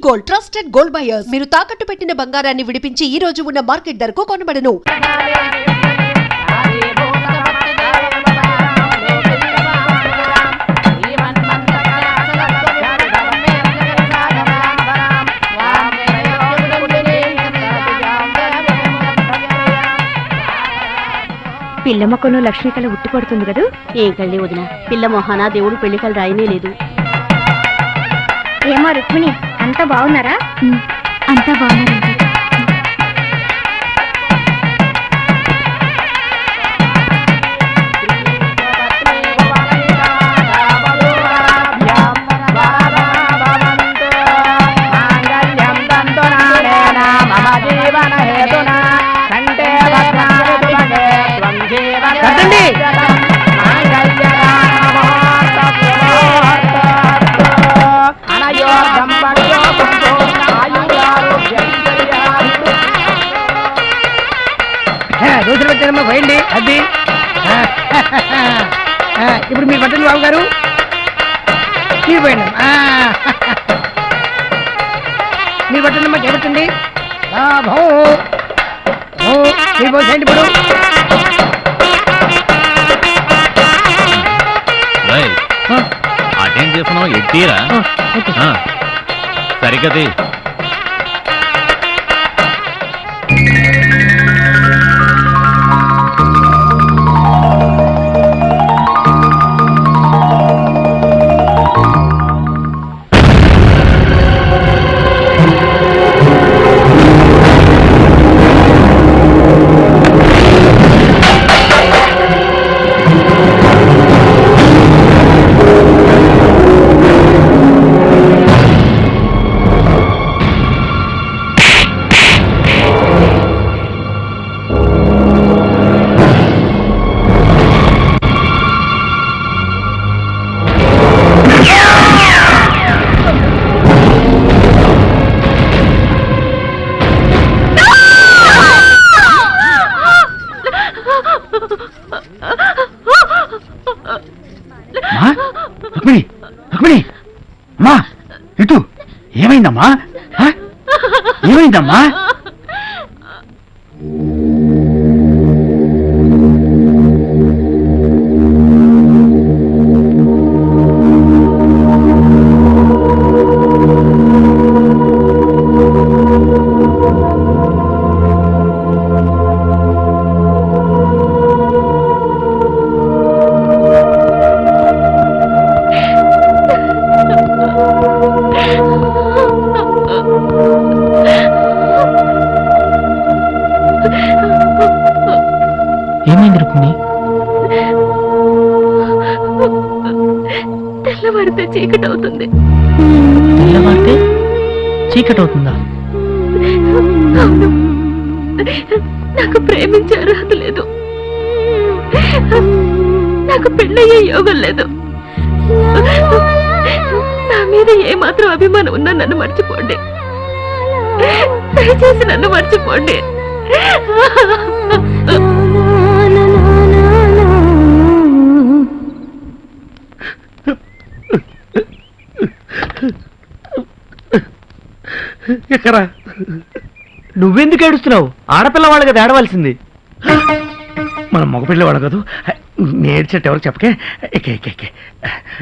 Gold, trusted gold buyers. మీరు తాకట్టు పెట్టిన బంగారాన్ని విడిపించి ఈ రోజు ఉన్న మార్కెట్ ధరకు కొనబడను. పిల్లమ్మ కొను లక్ష్మీ కళ ఉట్టి పడుతుంది కదా. ఏం కళ్ళి వదిన, పిల్ల మొహాన దేవుడు పెళ్లి కళ రాయనే లేదు. ఏమో రుక్మిణి, అంతా బాగున్నారా? అంతా బాగున్నారండి. రోజులు పెట్టారమ్మా, పోయండి. అది ఇప్పుడు మీరు పట్టండి బాబు గారు, మీరు పోయండి. మీరు పట్టండమ్మా, చేపట్టండి. మీరు పోసేయండి ఇప్పుడు. అటెండ్ చేస్తున్నావు ఎట్టీరా సరిగది. రుక్మిణి, రుక్మిణి అమ్మా, ఇటు ఏమైందమ్మా? ఏమైందమ్మా? ఏమైంది రుక్మిణి? తెల్లవారితే చీకటి అవుతుంది. తెల్లవారితే చీకటి అవుతుందా? అవును, నాకు ప్రేమించే అర్హత లేదు, నాకు పెళ్ళయ్యే యోగం లేదు. నా మీద ఏమాత్రం అభిమానం ఉన్నా నన్ను మర్చిపోండి, దయచేసి నన్ను మర్చిపోండి. ఎక్కరా? నువ్వెందుకు ఏడుస్తున్నావు? ఆడపిల్లవాళ్ళు కదా ఏడవలసింది. మనం మగపిల్లవాడు కదా, నేర్చేట ఎవరికి చెప్పకే. ఎక్కే ఎక్కే ఎక్కే.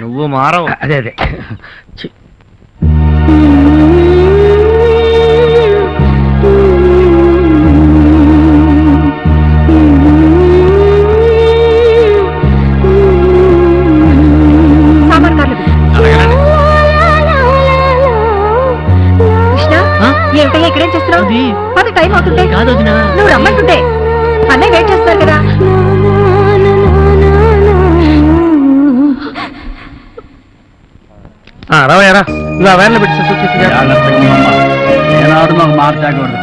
నువ్వు మారవు. అదే అదే. ఏమిటయ్యా ఇక్కడేం చేస్తున్నావు? పది టైం అవుతుంటే కాదు, నువ్వు రమ్మంటుంటే అన్నయ్య వెయిట్ చేస్తారు కదా. రావయ్యారా, నువ్వు ఆ వ్యాన్లో పెట్టి ఏనాడు నాకు మాట తాగకూడదు.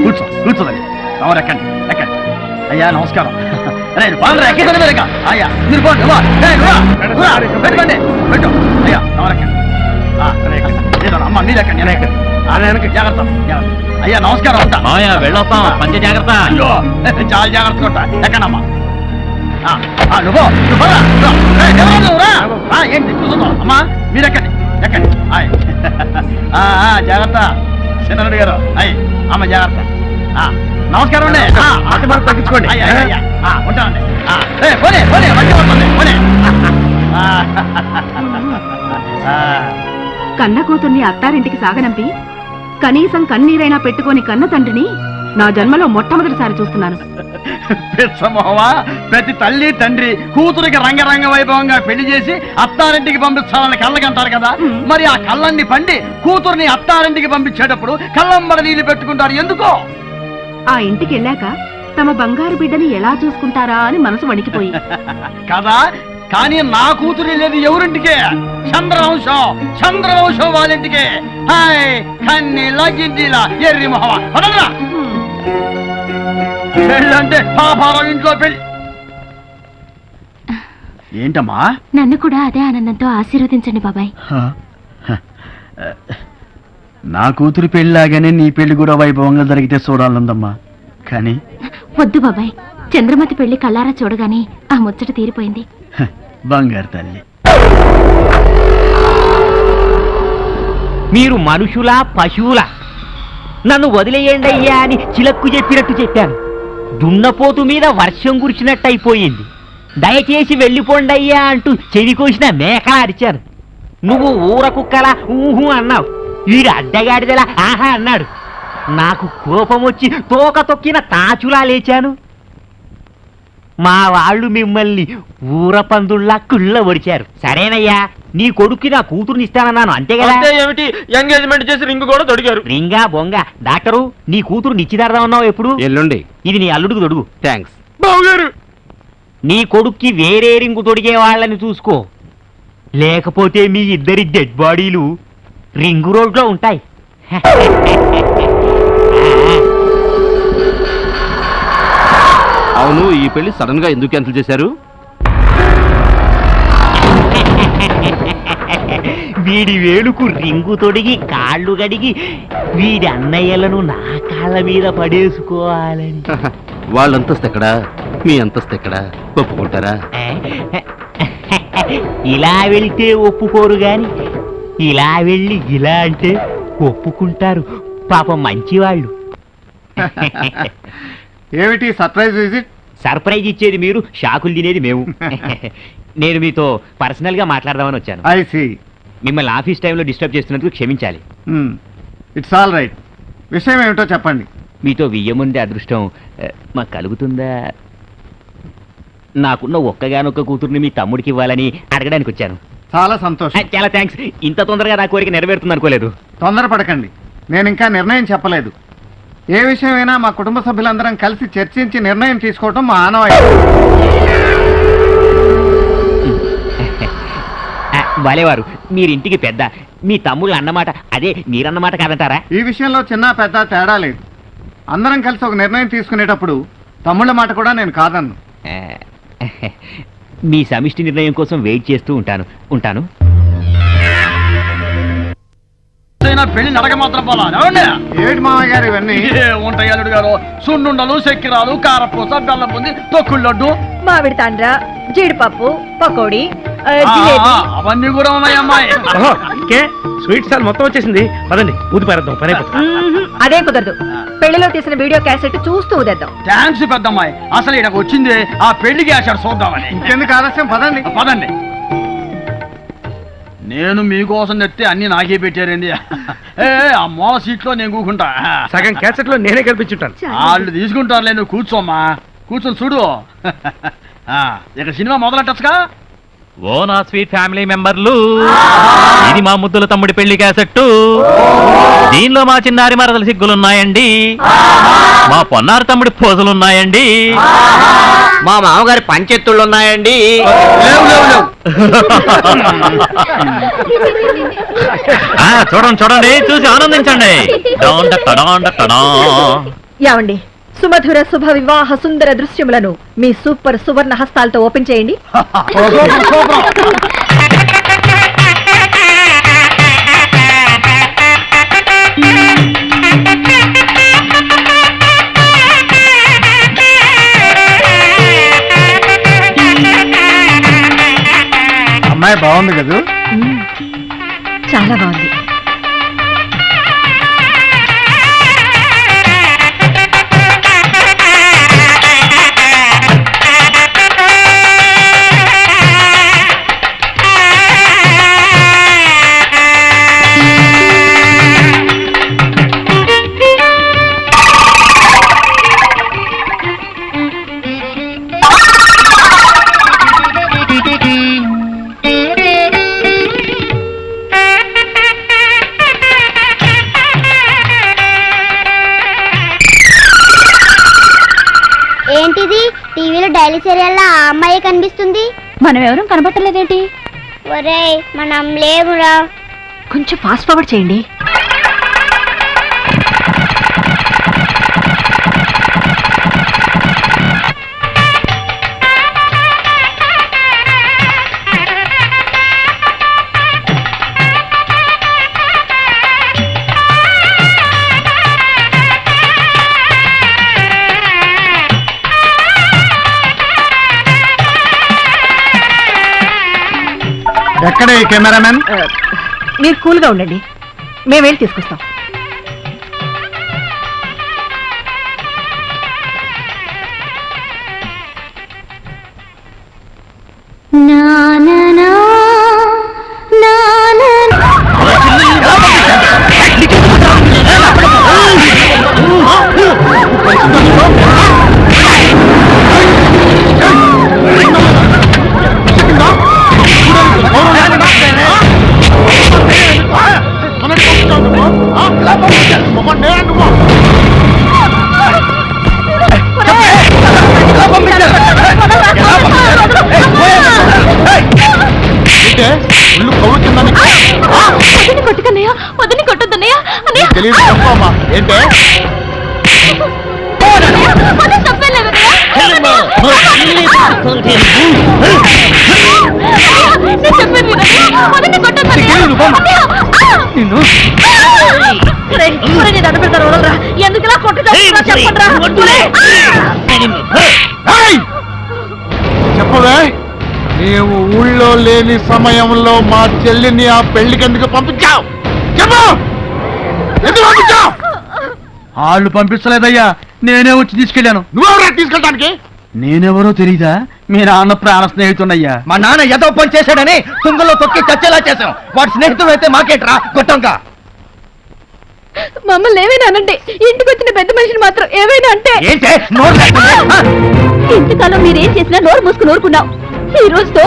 కూర్చో కూర్చోదండి. ఎవరు ఎక్కండి ఎక్కండి. అయ్యా నమస్కారం. అయ్యా మీరు పెట్టండి పెట్టు. అయ్యా ఎవరు ఎక్కండి. అమ్మ మీరు ఎక్కండి. జాగ్రత్త. అయ్యా నమస్కారం. వెళ్ళొస్తాం. పంచ జాగ్రత్త. చాలా జాగ్రత్తగా ఉంటా. ఎక్కడమ్మా నువ్వు ఏంటి చూస్తుందా అమ్మా? మీరు ఎక్కండి. ఎక్కండి ఆయ్. జాగ్రత్త చిన్నరుడు గారు అయ్యి అమ్మ జాగ్రత్త. నమస్కారం అండి. తగ్గించుకోండి. ఉంటానండి. పోనీ పోనీ మంచి వస్తుంది పోనీ. కన్న కూతుర్ని అత్తారింటికి సాగనంపి కనీసం కన్నీరైనా పెట్టుకొని కన్న తండ్రిని నా జన్మలో మొట్టమొదటిసారి చూస్తున్నాను. పిచ్చమోహమా, ప్రతి తల్లి తండ్రి కూతురికి రంగరంగ వైభవంగా పెళ్లి చేసి అత్తారింటికి పంపించాలని కళ్ళకంటారు కదా. మరి ఆ కళ్ళన్ని పండి కూతుర్ని అత్తారింటికి పంపించేటప్పుడు కళ్ళంబడ నీళ్లు పెట్టుకుంటారు ఎందుకో? ఆ ఇంటికి వెళ్ళాక తమ బంగారు బిడ్డని ఎలా చూసుకుంటారా అని మనసు వణికిపోయి కదా. కానీ నా కూతురు లేదు ఎవరింటికే? చంద్రవంశం వాళ్ళింటికే. హాయ్ కన్ని లగ్గిందిలా ఎర్రి మొహమా పదరా. పెళ్ళంటే పాపాల ఇంట్లో పెళ్ళి. ఏంటమ్మా? నన్ను కూడా అదే ఆనందంతో ఆశీర్వదించండి బాబాయ్. నా కూతురు పెళ్ళిలాగానే నీ పెళ్లి కూడా వైభవంగా జరిగితే చూడాలందమ్మా. కానీ వద్దు బాబాయ్, చంద్రమతి పెళ్లి కళ్ళారా చూడగానే ఆ ముచ్చట తీరిపోయింది. బంగారు తల్లి. మీరు మనుషులా పశువులా? నన్ను వదిలేయండి అయ్యా అని చిలక్కు చెప్పినట్టు చెప్పాను. దున్నపోతు మీద వర్షం కురిచినట్టు అయిపోయింది. దయచేసి వెళ్ళిపోండి అయ్యా అంటూ చెవి కోసిన మేకలా అరిచాను. నువ్వు ఊర కుక్కలా ఊహు అన్నావు. వీడు అడ్డగాడిదలా ఆహా అన్నాడు. నాకు కోపం వచ్చి తోక తొక్కిన తాచులా లేచాను. మా వాళ్ళు మిమ్మల్ని ఊర పందుల్లా కుళ్ళ ఒడిచారు. సరేనయ్యా, నీ కొడుక్కి నా కూతురుని ఇస్తానన్నాను అంతే కదా. ఏమిటి ఎంగేజ్మెంట్ చేసి రింగ్ కూడా తొడిగారు. రింగా బొంగ. డాక్టరు, నీ కూతురు నిశ్చితార్థం అన్నావు ఎప్పుడు? ఎల్లుండి. ఇది నీ అల్లుడికి తొడుగు. థ్యాంక్స్. బావగారు నీ కొడుక్కి వేరే రింగు తొడిగే వాళ్ళని చూసుకో, లేకపోతే మీ ఇద్దరి డెడ్ బాడీలు రింగు రోడ్లో ఉంటాయి. అవును, ఈ పెళ్లి సడన్ గా ఎందుకు క్యాన్సిల్ చేశారు? వీడి వేలుకు రింగు తొడిగి కాళ్ళు గడిగి వీడి అన్నయ్యలను నా కాళ్ళ మీద పడేసుకోవాలని. వాళ్ళ అంతస్తు ఎక్కడా, మీ అంతస్తు ఎక్కడా? ఒప్పుకుంటారా? ఇలా వెళ్తే ఒప్పుకోరు గాని ఇలా వెళ్ళి ఇలా అంటే ఒప్పుకుంటారు. పాపం మంచివాళ్ళు. ఏమిటి సర్ప్రైజ్ విజిట్? సర్ప్రైజ్ ఇచ్చేది మీరు, షాకులు తినేది మేము. నేను మీతో పర్సనల్ గా మాట్లాడదామని వచ్చాను. I see. మిమ్మల్ని ఆఫీస్ టైంలో డిస్టర్బ్ చేస్తున్నందుకు క్షమించాలి. It's all right. విషయం ఏమిటో చెప్పండి. మీతో వియ్యముందే అదృష్టం మాకు కలుగుతుందా? నాకున్న ఒక్కగానొక్క కూతుర్ని మీ తమ్ముడికి ఇవ్వాలని అడగడానికి వచ్చాను. చాలా సంతోషం. చాలా థ్యాంక్స్. ఇంత తొందరగా నా కోరిక నెరవేరుతుంది అనుకోలేదు. తొందరపడకండి, నేను ఇంకా నిర్ణయం చెప్పలేదు. ఏ విషయమైనా మా కుటుంబ సభ్యులందరం కలిసి చర్చించి నిర్ణయం తీసుకోవటం మా ఆనవాయితీ. వాలేవారు, మీరింటికి పెద్ద. మీ తమ్ముళ్ళు అన్నమాట అదే మీరన్నమాట కాదంటారా? ఈ విషయంలో చిన్న పెద్ద తేడా లేదు. అందరం కలిసి ఒక నిర్ణయం తీసుకునేటప్పుడు తమ్ముళ్ళ మాట కూడా నేను కాదన్ను. మీ సమిష్టి నిర్ణయం కోసం వెయిట్ చేస్తూ ఉంటాను. పెళ్లి నడక మాత్రం ఏమిటి మామయ్య గారు ఇవన్నీ? ఉంటాయి అల్లుడు గారు. సున్నుండలు, చక్కెరాలు, కారపూస, బెల్లం బుంది, తొక్కుడు లడ్డు, మామిడి తాండ్ర, జీడిపప్పు, పకోడీ, అవన్నీ కూడా ఉన్నాయమ్మాయి. స్వీట్ స్టాల్ మొత్తం వచ్చేసింది. పదండి ఊది పారేద్దాం, పని అయిపోతుంది. అదే కుదరదు. పెళ్లిలో తీసిన వీడియో క్యాసెట్ చూస్తూ ఉదేద్దాం. థ్యాంక్స్ పెద్దమ్మాయి. అసలు ఇక్కడికి వచ్చింది ఆ పెళ్లికి ఆశాడు చూద్దామని. ఇంకెందుకు ఆలస్యం, పదండి పదండి. నేను మీకోసం తెస్తే అన్ని నాకే పెట్టారండి. ఆ మూల సీట్లో నేను కూకుంటా. సగం క్యాసెట్ లో నేనే కల్పించుంటాను. వాళ్ళు తీసుకుంటారులే, నువ్వు కూర్చోమ్మా. కూర్చొని చూడు. ఇక సినిమా మొదలెట్టచ్చుగా. ఓ నా స్వీట్ ఫ్యామిలీ మెంబర్లు, ఇది మా ముద్దుల తమ్ముడి పెళ్లి క్యాసెట్టు. దీనిలో మా చిన్నారి మరదల సిగ్గులున్నాయండి, మా పొన్నారి తమ్ముడి పోజలున్నాయండి, మా మామగారి పంచెత్తుళ్ళున్నాయండి. చూడండి, చూసి ఆనందించండి. యావండి, సుమధుర శుభ వివాహ సుందర దృశ్యములను మీ సూపర్ సువర్ణ హస్తాలతో ఓపెన్ చేయండి. అమ్మాయి బాగుంది కదా? చాలా బాగుంది. ఏంటిది టీవీలో డైలీ సీరియల్లో ఆ అమ్మాయి కనిపిస్తుంది? మనం ఎవరూ కనబట్టలేదేంటి? ఒరేయ్ మనం లేవురా. కొంచెం ఫాస్ట్ ఫార్వర్డ్ చేయండి. ఎక్కడే కెమెరామెన్? మీరు కూల్గా ఉండండి, మేము వెళ్ళి తీసుకొస్తాం. వదిలి కొట్టద్దన్నయ్య. ఏంటే ఎందుకులా చెప్పవే, నీవు ఊళ్ళో లేని సమయంలో మా చెల్లిని ఆ పెళ్లికి ఎందుకు పంపించావు? చెప్పు, ఎందుకు పంపించావు? వాళ్ళు పంపించలేదయ్యా, నేనే వచ్చి తీసుకెళ్ళాను. నువ్వెవరా తీసుకెళ్ళడానికి? నేనెవరో తెలీదా? మీ నాన్న ప్రాణ స్నేహితుడయ్యా. మా నాన్న ఏదో పని చేశాడని తుంగలో తొక్కి చచ్చేలా చేశాం. వాడి స్నేహితుడు అయితే మాకేట్రా గొట్టంగా. మమ్మల్ని ఏమైనా అనండి, ఇంటికి వచ్చిన పెద్ద మనిషిని మాత్రం ఏమైనా అంటే ఏంటే నోరు లేకుండా? ఇంతకాలం మీరేం చేసినా నోరు మూసుకుని ఊరుకున్నాం. ఈ రోజుతో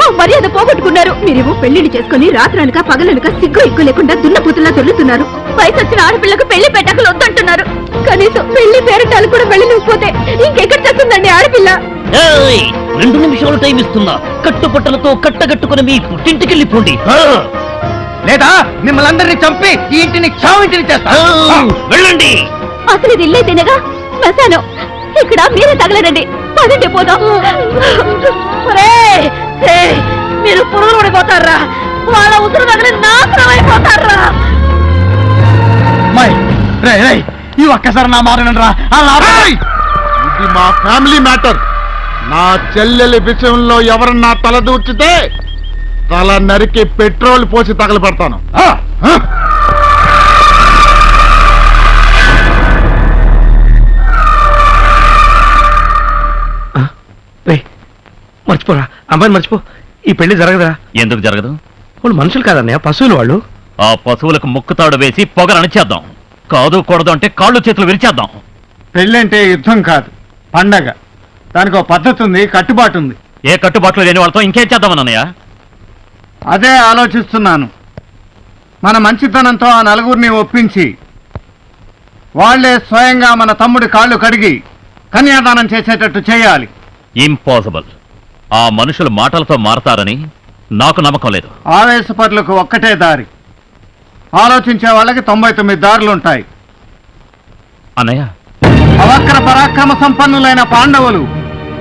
ఆ మర్యాద పోగొట్టుకున్నారు. మీరేమో పెళ్లిని చేసుకుని రాత్రనక పగలనక సిగ్గు ఎక్కువ లేకుండా దున్నపూతుల్లా దొర్లుతున్నారు. వయసు వచ్చిన ఆడపిల్లకు పెళ్లి పెట్టకలు వద్దంటున్నారు. కనీసం పెళ్లి పేరటాలు కూడా వెళ్ళలేకపోతే ఇంకెక్కడ చేస్తుందండి ఆడపిల్ల? 2 నిమిషాలు టైం ఇస్తున్నా. కట్టుపట్టలతో కట్టగట్టుకుని మీ పుట్టింటికి వెళ్ళిపోండి. లేదా మిమ్మల్ని అందరినీ చంపి ఈ ఇంటిని చావింటిని చేస్తా. వెళ్ళండి. అసలు ఇది ఇల్లే తినగా శ్మశానం. ఇక్కడ మీరే తగలరండి. పదండి పోదాం. మీరు పురుగులు పడిపోతారా? వాళ్ళ ఉసురు తగిలి నాశనం అయిపోతారా? ఈ ఒక్కసారి నా మారనరా. ఇది మా ఫ్యామిలీ మ్యాటర్. నా చెల్లెలి విషయంలో ఎవరన్నా తల దూర్చితే తల నరికి పెట్రోల్ పోసి తగలబెడతాను. మర్చిపోరా, అమ్మాయిని మర్చిపో. ఈ పెళ్లి జరగదా? ఎందుకు జరగదు? వాళ్ళు మనుషులు కాదన్నయ్య, పశువులు వాళ్ళు. ఆ పశువులకు ముక్కుతాడు వేసి పొగరనిచ్చేద్దాం. కాదు కూడదు అంటే కాళ్ళు చేతులు విరిచేద్దాం. పెళ్ళంటే యుద్ధం కాదు, పండగ. దానికి ఒక పద్ధతి ఉంది, కట్టుబాటు ఉంది. ఏ కట్టుబాట్లు లేని వాళ్ళతో ఇంకేం చేద్దామన్నయ్య? అదే ఆలోచిస్తున్నాను. మన మంచితనంతో ఆ నలుగురిని ఒప్పించి వాళ్లే స్వయంగా మన తమ్ముడి కాళ్ళు కడిగి కన్యాదానం చేసేటట్టు చేయాలి. ఇంపాసిబుల్. ఆ మనుషులు మాటలతో మారతారని నాకు నమ్మకం లేదు. ఆవేశపరులకు ఒక్కటే దారి, ఆలోచించే వాళ్ళకి 99 దారులుంటాయి. అన్నయ్య, అవక్ర పరాక్రమ సంపన్నులైన పాండవులు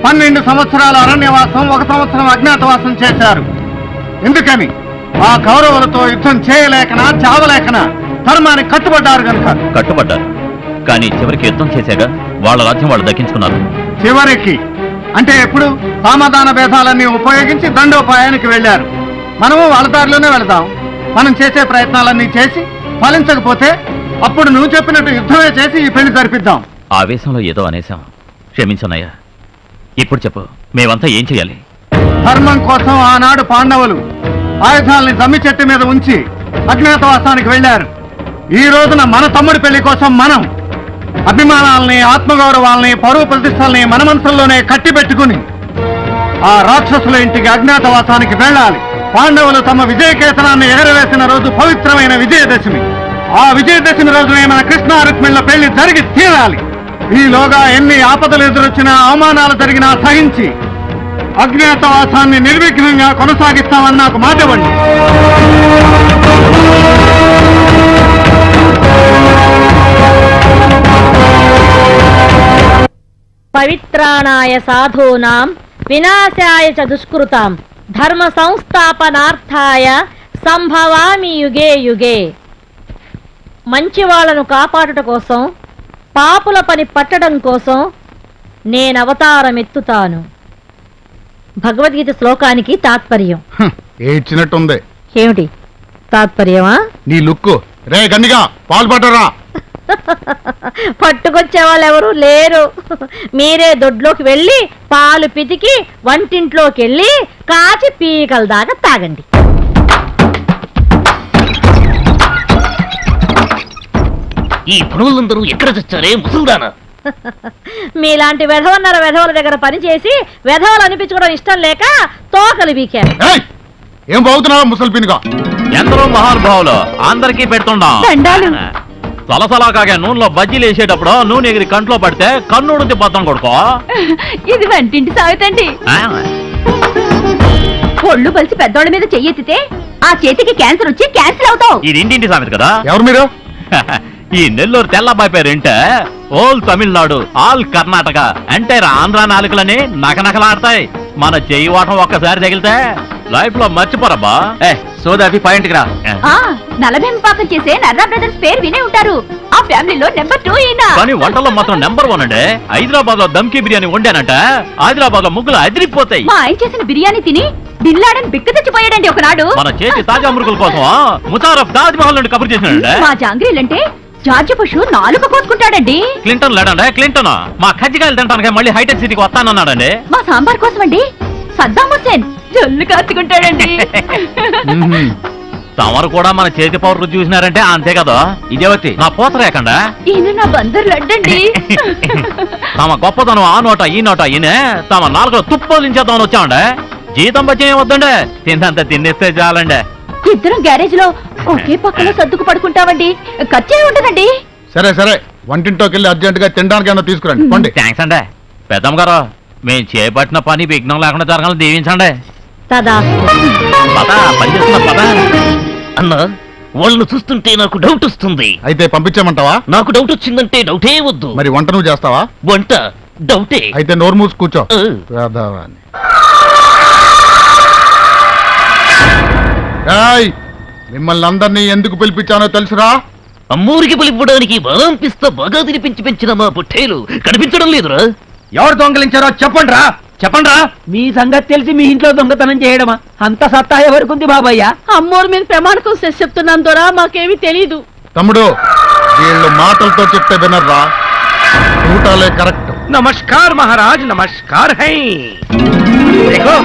12 సంవత్సరాల అరణ్యవాసం, 1 సంవత్సరం అజ్ఞాతవాసం చేశారు. ఎందుకని? ఆ కౌరవులతో యుద్ధం చేయలేకనా, చావలేకనా ధర్మానికి కట్టుబడ్డారు కనుక. కట్టుబడ్డారు, కానీ చివరికి యుద్ధం చేశాక వాళ్ళ రాజ్యం వాళ్ళు దక్కించుకున్నారు. చివరికి అంటే ఎప్పుడు? సమాధాన భేదాలన్నీ ఉపయోగించి దండోపాయానికి వెళ్ళారు. మనము వాళ్ళ దారిలోనే వెళదాం. మనం చేసే ప్రయత్నాలన్నీ చేసి ఫలించకపోతే అప్పుడు నువ్వు చెప్పినట్టు యుద్ధమే చేసి ఈ పెళ్లి జరిపిద్దాం. ఆవేశంలో ఏదో అనేశాం, క్షమించనయ్యా. ఇప్పుడు చెప్పు, మేమంతా ఏం చేయాలి? ధర్మం కోసం ఆనాడు పాండవులు ఆయుధాలని జమ్మి చెట్టు మీద ఉంచి అజ్ఞాతవాసానికి వెళ్లారు. ఈ రోజున మన తమ్ముడి పెళ్లి కోసం మనం అభిమానాలని, ఆత్మగౌరవాలని, పరువు ప్రతిష్టల్ని మన మనసుల్లోనే కట్టి పెట్టుకుని ఆ రాక్షసుల ఇంటికి అజ్ఞాతవాసానికి వెళ్ళాలి. పాండవులు తమ విజయకేతనాన్ని ఎగరవేసిన రోజు పవిత్రమైన విజయదశమి. ఆ విజయదశమి రోజునే మన కృష్ణ రుక్మిణుల పెళ్లి జరిగి తీరాలి. ఈలోగా ఎన్ని ఆపదలు ఎదురొచ్చినా, అవమానాలు జరిగినా సహించి అజ్ఞాతవాసాన్ని నిర్విఘ్నంగా కొనసాగిస్తామని నాకు మాట ఇవ్వండి. పవిత్రాణాయ సాధూనాం వినాశాయ చ దుష్కృతాం ధర్మ సంస్థాపనార్థాయ సంభవామి యుగే యుగే. మంచి వాళ్ళను కాపాడుట కోసం, పాపుల పని పట్టడం కోసం నేను అవతారం ఎత్తుతాను. భగవద్గీత శ్లోకానికి తాత్పర్యం. ఏడ్చినట్టుంది. ఏమిటి తాత్పర్యమా? నీ లుక్కు. రే గన్నిగా పాలు పట్టరా. పట్టుకొచ్చే వాళ్ళు ఎవరు లేరు. మీరే దొడ్లోకి వెళ్ళి పాలు పితికి వంటింట్లోకి వెళ్ళి కాచి పీకల దాకా తాగండి. ఈ పనులందరూ ఎక్కడ చచ్చారే ముసల్దానా? మీలాంటి వెధవన్నర వెధవల దగ్గర పనిచేసి వెధవలు అనిపించుకోవడం ఇష్టం లేక తోకలు బీకారు. ఏం బాగుతున్నావా ముసల్పినిగా? ఎందరో మహానుభావులు అందరికీ పెడుతుండాం. దండాలు. సలసలా కాగా నూనెలో బజ్జీలు వేసేటప్పుడు నూనె ఎగిరి కంట్లో పడితే కన్నుడితే బద్దం కొడుకో. ఇది వంటింటి సాగుతండి. ఒళ్ళు పలిసి పెద్దోళ్ళ మీద చెయ్యెత్తితే ఆ చేతికి క్యాన్సర్ వచ్చి క్యాన్సిల్ అవుతావు. ఇది ఇంటింటి సామెత కదా. ఎవరు మీరు? ఈ నెల్లూరు తెల్లబాయి పేరేంటే ఓల్ తమిళనాడు, ఆల్ కర్ణాటక అంటే ఆంధ్ర నాలుకలని నకనకలాడతాయి. మన చెయ్యి వాటం ఒక్కసారి తగిలితే లైఫ్ లో మర్చిపోరబ్బా. సోదాపి పాయింట్ రా. నలభెంపాకం చేసే నర్రా బ్రదర్స్ పేరు వినే ఉంటారు. ఆ ఫ్యామిలీలో నెంబర్ 2 ఈయన. కానీ వంటల్లో మాత్రం నెంబర్ 1 అండి. హైదరాబాద్ లో దమ్కి బిర్యానీ వండానంట, హైదరాబాద్ లో ముగ్గులు అదిరిపోతాయి. మా ఆయన చేసిన బిర్యానీ తిని బిల్లాడని బిక్క తెచ్చిపోయాడండి ఒకనాడు. మన చేతి తాజా మురుగుల కోసం ముషారఫ్ తాజ్ మహల్ నుండి కబుర్ చేసినాడండి. మా జాంగ్రీలంటే జార్జి బుష్ నాలుక కోసుకుంటాడండి. క్లింటన్ లేడండి. క్లింటన్ మా కజ్జికాయలు తింటానికి మళ్ళీ హైటెక్ సిటీకి వస్తానన్నాడండి. మా సాంబార్ కోసం అండి సద్దాం హుస్సేన్ జల్లు కాచుకుంటాడండి. తమరు కూడా మన చేతి పౌడర్ చూసినారంటే అంతే కదా. ఇదే వచ్చి నా పోతరేకండా. ఈయన నా బందరు లడ్డండి. తమ గొప్పతనం ఆ నోట ఈ నోట ఈయనే తమ నాలుగు తుప్పోలించేద్దామని వచ్చామండి. జీతం బచ్చి వద్దండి, తిందంతా తినేస్తే చాలండి. ఇద్దరం గ్యారేజ్ లో ఒకే పక్కన సర్దుకు పడుకుంటామండి. ఖర్చే ఉండదండి. సరే సరే, వంటింట్లోకి వెళ్ళి అర్జెంట్ గా తినడానికి ఏమన్నా తీసుకురండి. థ్యాంక్స్ అండి. పెద్దమ్మ గారు, మేము చేపట్టిన పని విఘ్నం లేకుండా జరగాలని దీవించండి. అన్న, వాళ్ళను చూస్తుంటే నాకు డౌట్ వస్తుంది. అయితే పంపించామంటావా? నాకు డౌట్ వచ్చిందంటే డౌటే వద్దు. మరి వంట నువ్వు చేస్తావా? వంట డౌటే. అయితే నోరు మూసి కూర్చో. మిమ్మల్ని అందరినీ ఎందుకు పిలిపించానో తెలుసురా? అమ్మూరికి పిలిపడానికి బలం పిస్తా బాగా తినిపించి పెంచిన మా పొట్టేలు కనిపించడం లేదురా. ఎవరు దొంగలించారో చెప్పండి రా. చెప్పండి రా. మీ సంగతి తెలిసి మీ ఇంట్లో దొంగతనం చేయడమా? అంత సత్తా ఎవరికుంది బాబయ్య? అమ్మోరు మీద ప్రమాణకం చెప్తున్నాం ద్వారా మాకేమీ తెలీదు. తమ్ముడు, వీళ్ళు మాటలతో చెప్తే వినర్రా, చూటాలే కరెక్ట్. नमस्कार महाराज, नमस्कार है। देखो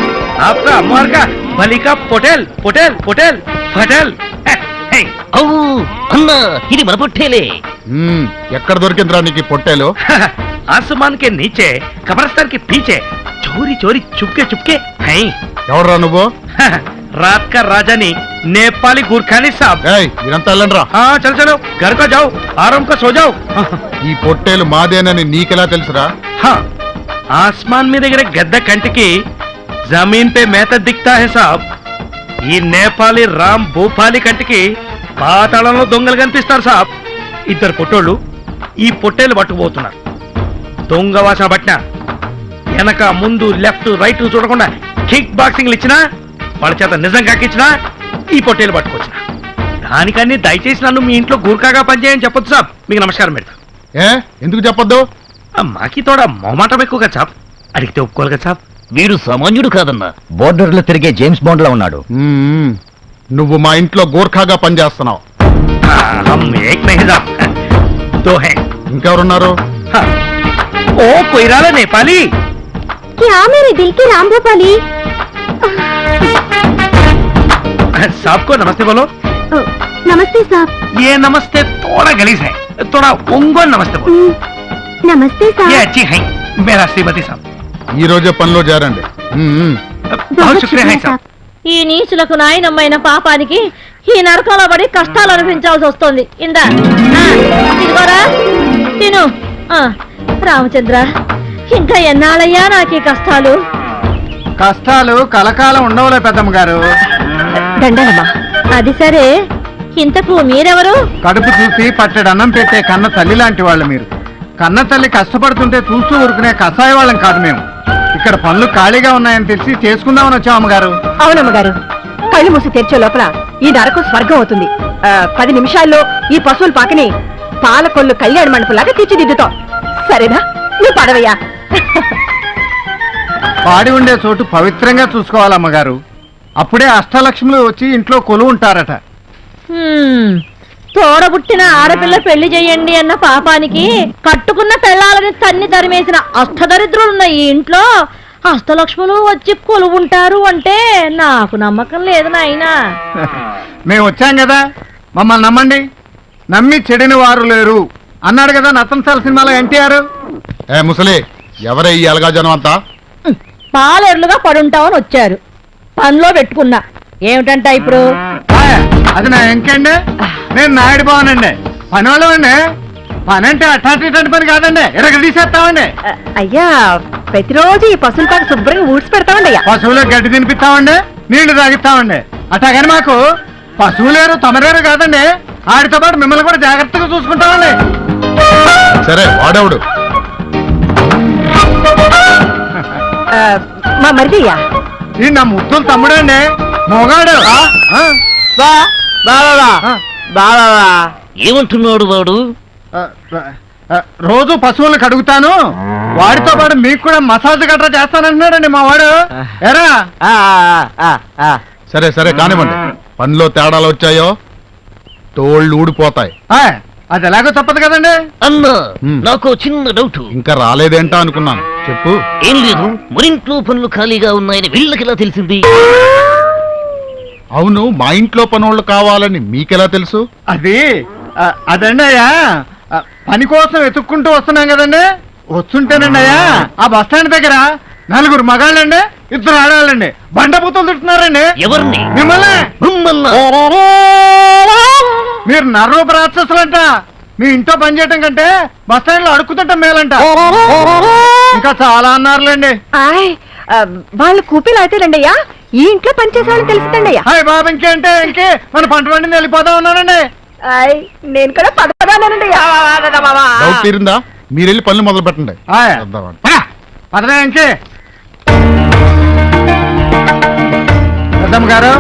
आपका अमर का बलि का पोटेल पोटेल पोटेल फटेल। అవు అన్న, ఇది మన పొట్టేలే. ఎక్కడ దొరికిందిరా నీకు పొట్టేలు? आसमान के नीचे कब्रिस्तान के पीछे चोरी चोरी चुपके चुपके हैं। ఎవరురా నువ్వు? रात का राजानी नेपाली गुरखानी साहब। ఇదంతా వెళ్ళండిరా. हाँ चलो चलो, घर को जाओ, आराम को सो जाओ। ఈ పొట్టేలు మాదేనని నీకెలా తెలుసురా? हाँ, आसमान में దగ్గర గద్ద కంటికి జమీన్ पे మేత దిక్తా है साहब। ఈ నేపాలి రామ్ భూపాలి కంటికి పాతాళంలో దొంగలు కనిపిస్తారు సాబ్. ఇద్దరు పొట్టోళ్ళు ఈ పొట్టేలు పట్టుకుపోతున్నారు. దొంగ వాసన పట్టిన వెనక ముందు లెఫ్ట్ రైట్ చూడకుండా కిక్ బాక్సింగ్లు ఇచ్చినా, వాళ్ళ చేత నిజం కాకిచ్చినా ఈ పొట్టేలు పట్టుకొచ్చిన. దానికన్నీ దయచేసి నన్ను మీ ఇంట్లో గూర్ఖాగా పనిచేయని చెప్పొద్దు సాబ్. మీకు నమస్కారం పెడతా. ఎందుకు చెప్పొద్దు? మాకి తోడ మొహమాటం ఎక్కువగా సాబ్. అడిగితే ఒప్పుకోవాలి కదా సాబ్. వీడు సామాన్యుడు కాదన్నా, బోర్డర్ లో తిరిగే జేమ్స్ బాండ్ లా ఉన్నాడు. నువ్వు మా ఇంట్లో గోర్ఖాగా పనిచేస్తున్నావు. हम एक नहीं साहब, दो हैं. ఇంకెవరున్నారు? हाँ. ओ कोइराला नेपाली. क्या मेरे दिल की राम भोपाली? साहब को नमस्ते बोलो. नमस्ते साहब. ये नमस्ते थोड़ा गलीज है, थोड़ा उंगोल नमस्ते बोलो. नमस्ते ये अच्छी है मेरा श्रीमती साहब. ఈ రోజే పనిలో చేరండి. बहुत शुक्रिया है साहब. ఈ నీచులకు నాయనమ్మైన పాపానికి ఈ నరకంలో పడి కష్టాలు అనిపించాల్సి వస్తుంది. ఇందా ఇదిగోరా తిను. రామచంద్ర, ఇంకా ఎన్నాళ్ళయ్యా నాకు ఈ కష్టాలు? కష్టాలు కలకాలం ఉండవులే పెద్దమ్మ గారు. దండనమ్మా. అది సరే, ఇంతకు మీరెవరు? కడుపు చూసి పట్టెడన్నం పెట్టే కన్న తల్లి లాంటి వాళ్ళు మీరు. కన్న తల్లి కష్టపడుతుంటే చూస్తూ ఊరుకునే కషాయ వాళ్ళం కాదు మేము. ఇక్కడ పనులు ఖాళీగా ఉన్నాయని తెలిసి చేసుకుందామని వచ్చాం అమ్మగారు. అవునమ్మగారు, కళ్ళు మూసి తెరిచే లోపల ఈ నరకం స్వర్గం అవుతుంది. 10 నిమిషాల్లో ఈ పశువుల పాకని పాలకొల్లు కళ్యాణ మండపంలాగా తీర్చిదిద్దుతాం. సరేనా? నువ్వు పడవయ్యా. పాడి ఉండే చోటు పవిత్రంగా చూసుకోవాలమ్మగారు. అప్పుడే అష్టలక్ష్ములు వచ్చి ఇంట్లో కొలువు ఉంటారట. తోడబుట్టిన ఆడపిల్ల పెళ్లి చెయ్యండి అన్న పాపానికి కట్టుకున్న పెళ్ళాలని తన్ని తరిమేసిన అష్టదరిద్రులున్న ఈ ఇంట్లో అష్టలక్ష్ములు వచ్చి కొలువుంటారు అంటే నాకు నమ్మకం లేదు నాయనా. మేము వచ్చాం కదా, మమ్మల్ని నమ్మండి. నమ్మి చెడిన వారు లేరు అన్నాడు కదా నతంసాల సినిమాలో ఎన్టీఆర్. ఏ ముసలి, ఎవరే ఈ అలగా జనం అంతా? పాలేర్లుగా పడుంటామని వచ్చారు. పనిలో పెట్టుకున్నా. ఏమిటంట ఇప్పుడు? అది నా ఎంకండి. నేను నాయుడు బావనండి, పని వాళ్ళమండి. పని అంటే అట్లాంటి పని కాదండి, ఇరగ తీసేస్తామండి. అయ్యా, ప్రతిరోజు ఈ పశువుల పాక శుభ్రంగా ఊడ్చి పెడతామండి అయ్యా. పశువులు గడ్డి తినిపిస్తామండి, నీళ్లు తాగిస్తామండి. అట్లాగని మాకు పశువులేరు తమరేరు కాదండి, ఆడితో పాటు మిమ్మల్ని కూడా జాగ్రత్తగా చూసుకుంటామండి. సరే, వాడెవడు? మా మరిదయ్యా. ఈ నా ముద్దులు తమ్ముడండి, మొగాడు. ఏమంటున్నాడు వాడు? రోజు పశువులను కడుగుతాను, వాడితో పాటు మీకు కూడా మసాజ్ గట్రా చేస్తానంటున్నాడండి మా వాడు. ఎరా సరే సరే కానివ్వండి. పనిలో తేడాలు వచ్చాయో తోళ్ళు ఊడిపోతాయి. అది ఎలాగో తప్పదు కదండి. అన్నా, నాకు చిన్న డౌట్. ఇంకా రాలేదేంటా అనుకున్నాను, చెప్పు. ఏం లేదు, మరింట్లో పనులు ఖాళీగా ఉన్నాయని వీళ్ళకి ఎలా తెలిసింది? అవును, మా ఇంట్లో పనులు కావాలని మీకెలా తెలుసు? అదండి అయ్యా, పని కోసం వెతుక్కుంటూ వస్తున్నాం కదండి. వస్తుంటేనండి అయ్యా, ఆ బస్ స్టాండ్ దగ్గర 4 మగాళ్ళండి, 2 ఆడవాళ్ళండి బండబూతులు తిడుతున్నారండి. ఎవరిని? మిమ్మల్ని. మీరు నర్రూప రాక్షసులంట. మీ ఇంట్లో పని చేయటం కంటే బస్ స్టాండ్ లో అడుక్కుతుంటాం మేలంట. ఇంకా చాలా అన్నారులేండి. వాళ్ళు కూపీలు అయితే రండి అయ్యా, ఈ ఇంట్లో పనిచేసే వాళ్ళని తెలిసిందండి అయ్యా. హాయ్ బాబు, ఇంకేంటే ఇంకే మన పంట పండింది వెళ్ళిపోతా ఉన్నానండి. నేను కూడా పదపదానండి. డౌట్ తీరిందా? మీరు వెళ్ళి పనులు మొదలు పెట్టండి. పదవే ఇంకే. పెద్దమ్మ గారు,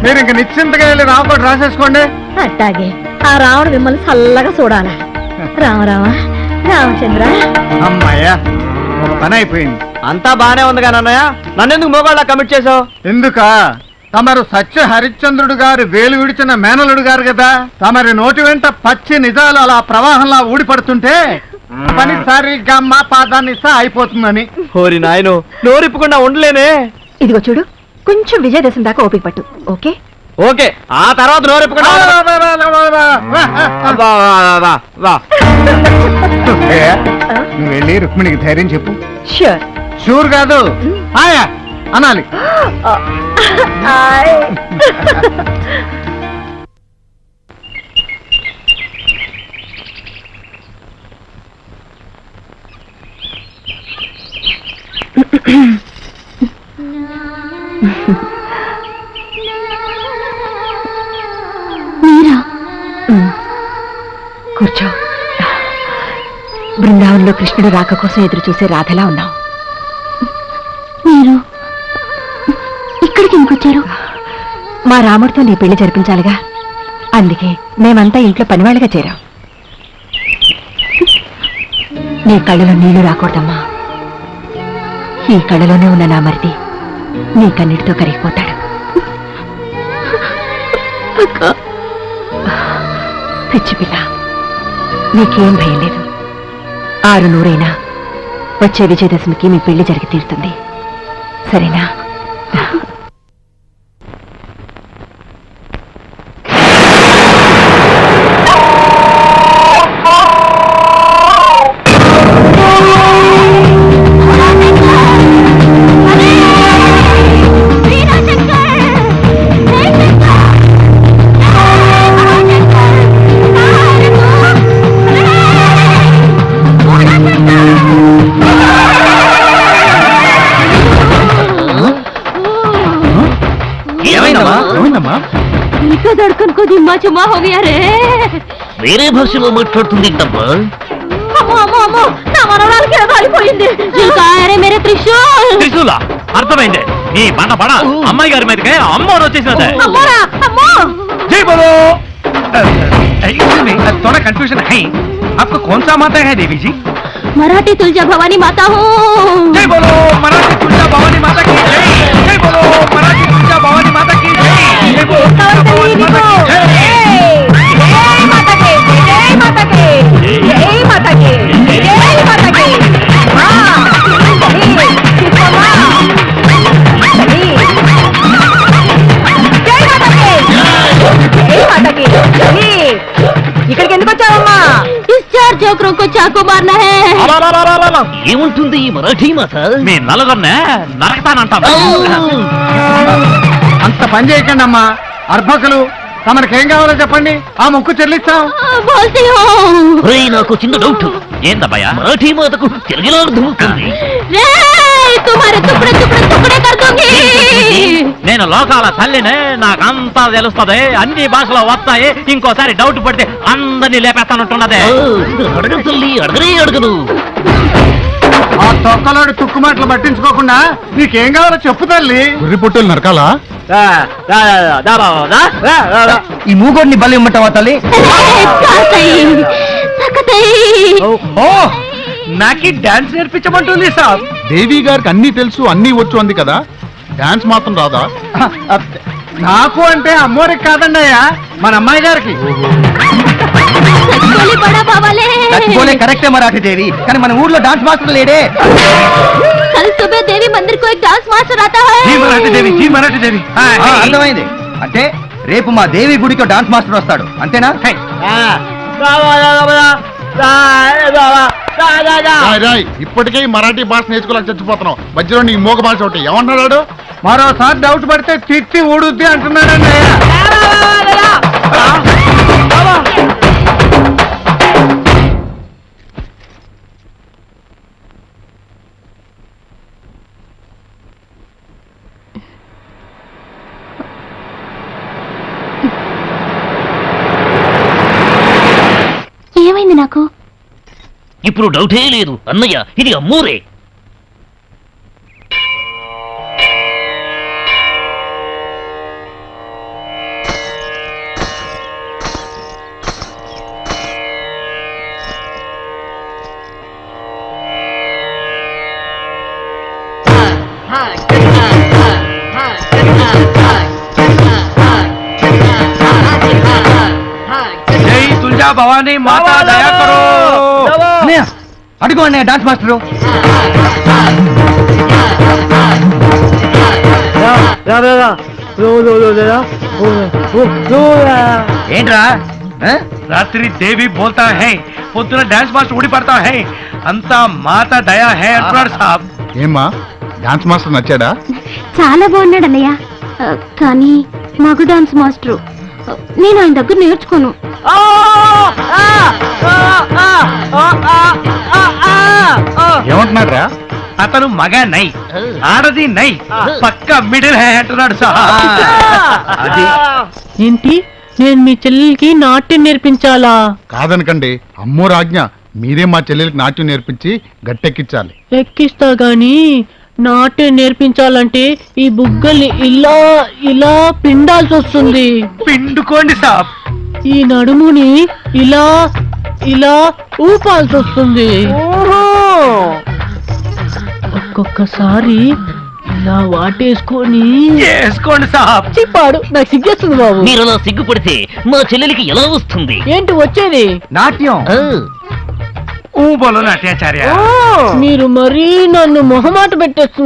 మీరు ఇంక నిశ్చింతగా వెళ్ళి రామకోటి రాసేసుకోండి. అట్టాగే, ఆ రాముడు మిమ్మల్ని చల్లగా చూడాలా. రామరామ రామచంద్ర. అమ్మాయ్యా, ఒక పని అయిపోయింది. అంతా బానే ఉంది కానీ అన్నయ్య, నన్నెందుకు మోగాళ్ళ కమిట్ చేసావు? ఎందుక? తమరు సత్య హరిశ్చంద్రుడు గారు వేలు విడిచిన మేనలుడు గారు కదా. తమరి నోటి వెంట పచ్చి నిజాలు అలా ప్రవాహంలా ఊడిపడుతుంటే పని సరిగ్గా మా పాదాన్ని అయిపోతుందని. హోరి నాయను, నోరిప్పకుండా ఉండలేనే. ఇదిగో చూడు, కొంచెం విజయదశమి దాకా ఓపిక పట్టు. ఓకే ఓకే, ఆ తర్వాత నోరిప్పకుండా నువ్వు వెళ్ళి రుక్మిణికి ధైర్యం చెప్పు. ష్యూర్. షూర్ కాదు, ఆయా అనాలి. మీరా? కూర్చో. బృందావనంలో కృష్ణుడు రాక కోసం ఎదురు చూసే రాధలా ఉన్నావు. మీరు ఇక్కడికి ఎందుకొచ్చారు? మా రాముడితో నీ పెళ్లి జరిపించాలిగా, అందుకే మేమంతా ఇంట్లో పనివాళ్ళగా చేరాం. నీ కళ్ళలో నీళ్లు రాకూడదమ్మా. ఈ కళ్ళలోనే ఉన్న నా మరిది నీ కన్నీటితో కరిగిపోతాడు. పిచ్చి పిల్ల, నీకేం భయం లేదు. 600 వచ్చే విజయదశమికి మీ పెళ్లి జరిగి తీరుతుంది, సరేనా? धड़कन को दिम्मा चुम्मा हो गया रे. వేరే భాషలో మాట్లాడుతుంది డబ్బా. అమ్మో అమ్మో అమ్మో, నా మనవరాలకి ఏదో అయిపోయింది. జిల్కాయరే మేరే త్రిశూల్. త్రిశూలా? అర్థమైంది. నీ బండ బడ అమ్మాయి గారి మీదకే అమ్మోరు వచ్చేసినదే. అమ్మోరా అమ్మో. जय बोलो। थोड़ा कंफ्यूजन है, आपको कौन सा माता है देवी जी? मराठी तुलजा भवानी माता हूँ. जय बोलो मराठी तुलजा भवानी माता की जय। जय बोलो मराठी तुलजा भवानी माता की जय। जय बोलो भवानी माता की जय। जय माता के, जय माता के, जय माता के, जय माता के. ఇక్కడికి ఎందుకు వచ్చావమ్మా? इस चार जोकरों को चाकू मारना है. ఏముంటుంది ఈ మరాఠీ మాత? మీ నలుగురినే నరకతానంటాను. అంత పని చేయకండి అమ్మా. అర్భకులు, తమకేం కావాలో చెప్పండి, ఆ మొక్కు చెల్లిస్తాం. बोलती हूँ. ఒరేయ్, నాకు చిన్న డౌట్. ఏందబ్బయ్యా? మరాఠీ మాతకు తెలుగులో అర్థం అవుతుంది. रे तुम्हारे टुकड़े टुकड़े टुकड़े कर दूंगी. నేను లోకాల తల్లినే, నాకంతా తెలుస్తుంది, అన్ని భాషలో వస్తాయి. ఇంకోసారి డౌట్ పడితే అందరినీ లేపేస్తానంటున్నదే. అడగ తల్లి, అడగనే అడగదు. ఆ తొక్కలోడి తుక్కు మాటలు పట్టించుకోకుండా నీకేం కావాలో చెప్పు తల్లి. గుర్రి పొట్టేలు నరకాలా? ఈ మూగోడిని బలి ఇమ్మంటావా తల్లి? ఓ నాకి డాన్స్ నేర్పించమంటుంది సాబ్. దేవి గారికి అన్ని తెలుసు, అన్ని వచ్చు అంది కదా, డాన్స్ మాత్రం రాదా? నాకు అంటే అమ్మోరికి కాదండి అయ్యా, మన అమ్మాయి గారికి. बोली बड़ा बाबाले. కరెక్టే మరాఠీ దేవి, కానీ మన ఊర్లో డాన్స్ మాస్టర్ లేడే. कल सुबह देवी मंदिर को एक डांस मास्टर आता है. జీ మరాఠీ దేవి, జీ మరాఠీ దేవి. అర్థమైంది. అంటే రేపు మా దేవి గుడికి డాన్స్ మాస్టర్ వస్తాడు, అంతేనా? రాయ్ రాయ్, ఇప్పటికే ఈ మరాఠీ భాష నేర్చుకోలేక చచ్చిపోతున్నావు, మధ్యలో నీ మోగ భాష ఒకటి ఏమన్నాడు? మరోసారి డౌట్ పడితే తిట్టి ఊడుద్ది అంటున్నాడండి అయ్యా. ఏమైంది నాకు? ఇప్పుడు డౌటే లేదు అన్నయ్య, ఇది అమ్మూరే. జై తుల్జా భవానీ మాతా దయా కరో. అడుగు అన్నయ్య డాన్స్ మాస్టరు. ఏంట్రా? రాత్రి దేవి బోల్తా హై, పొద్దున డాన్స్ మాస్టర్ ఊడి పడతా హై, అంతా మాతా దయా హై అంటున్నాడు సాబ్. ఏమ్మా, డాన్స్ మాస్టర్ నచ్చాడా? చాలా బాగున్నాడు అన్నయ్య. కానీ మగ డాన్స్ మాస్టరు, నేను ఆయన దగ్గర నేర్చుకోను. ఏమంటున్నాడు రా? అతను మగ నై, ఆడది నై, పక్క మిడిల్ హై అంటున్నాడు సాబ్. అది ఏంటి, నేను మీ చెల్లెలకి నాట్యం నేర్పించాలా? కాదనకండి, అమ్మో రాజ్ఞ, మీరే మా చెల్లెలకి నాట్యం నేర్పించి గట్టెక్కించాలి. ఎక్కిస్తా గాని నాట్యం నేర్పించాలంటే ఈ బుగ్గల్ని ఇలా ఇలా పిండాల్సి వస్తుంది. పిండుకోండి సాబ్. ఈ నడుముని ఇలా ఇలా ఊపాల్సి వస్తుంది. ఒక్కొక్కసారి ఇలా వాటేసుకొని చేసుకోండి సాబ్. చెప్పాడు నాకు సిగ్గేస్తుంది బాబు. మీరు అలా సిగ్గుపడితే మా చెల్లెలికి ఎలా వస్తుంది? ఏంటి వచ్చేది? నాట్యం. ఊ బోలో నాట్యాచార్య. మీరు మరీ నన్ను మొహమాట పెట్టేస్తున్నారు.